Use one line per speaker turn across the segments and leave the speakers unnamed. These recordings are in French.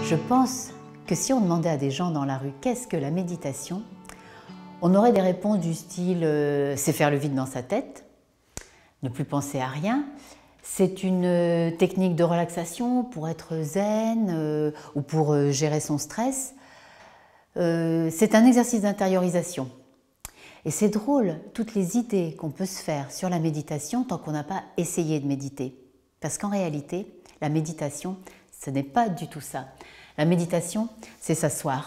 Je pense que si on demandait à des gens dans la rue qu'est-ce que la méditation, on aurait des réponses du style c'est faire le vide dans sa tête, ne plus penser à rien, c'est une technique de relaxation pour être zen ou pour gérer son stress, c'est un exercice d'intériorisation. Et c'est drôle, toutes les idées qu'on peut se faire sur la méditation tant qu'on n'a pas essayé de méditer. Parce qu'en réalité, la méditation, ce n'est pas du tout ça. La méditation, c'est s'asseoir.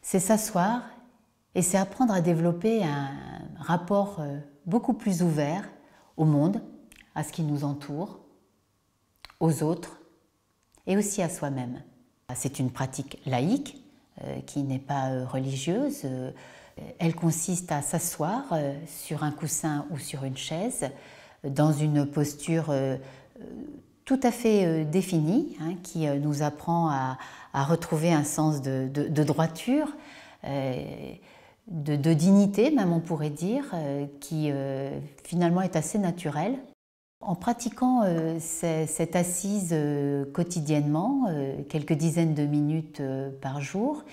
C'est s'asseoir et c'est apprendre à développer un rapport beaucoup plus ouvert au monde, à ce qui nous entoure, aux autres et aussi à soi-même. C'est une pratique laïque qui n'est pas religieuse. Elle consiste à s'asseoir sur un coussin ou sur une chaise dans une posture tout à fait définie qui nous apprend à retrouver un sens de droiture, de dignité même on pourrait dire, qui finalement est assez naturelle. En pratiquant cette assise quotidiennement, quelques dizaines de minutes par jour,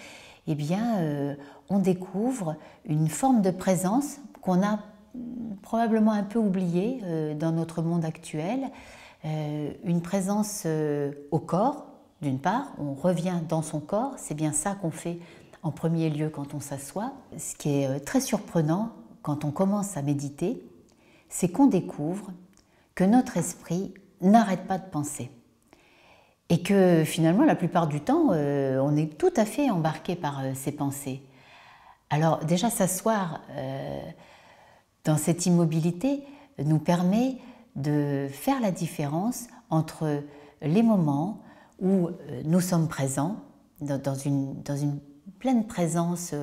eh bien, on découvre une forme de présence qu'on a probablement un peu oubliée dans notre monde actuel, une présence au corps, d'une part, on revient dans son corps, c'est bien ça qu'on fait en premier lieu quand on s'assoit. Ce qui est très surprenant quand on commence à méditer, c'est qu'on découvre que notre esprit n'arrête pas de penser. Et que finalement, la plupart du temps, on est tout à fait embarqué par ces pensées. Alors déjà, s'asseoir dans cette immobilité nous permet de faire la différence entre les moments où nous sommes présents, dans une pleine présence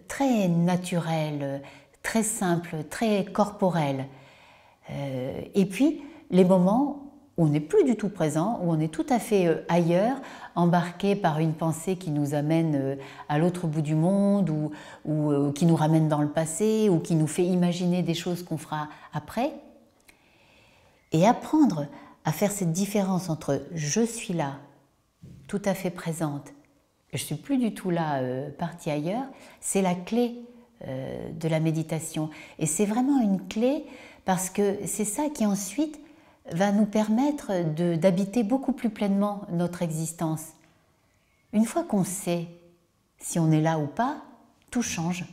très naturelle, très simple, très corporelle, et puis les moments où on n'est plus du tout présent, où on est tout à fait ailleurs, embarqué par une pensée qui nous amène à l'autre bout du monde, ou qui nous ramène dans le passé, ou qui nous fait imaginer des choses qu'on fera après. Et apprendre à faire cette différence entre « je suis là, tout à fait présente », et « je ne suis plus du tout là, partie ailleurs », c'est la clé de la méditation. Et c'est vraiment une clé parce que c'est ça qui ensuite va nous permettre d'habiter beaucoup plus pleinement notre existence. Une fois qu'on sait si on est là ou pas, tout change.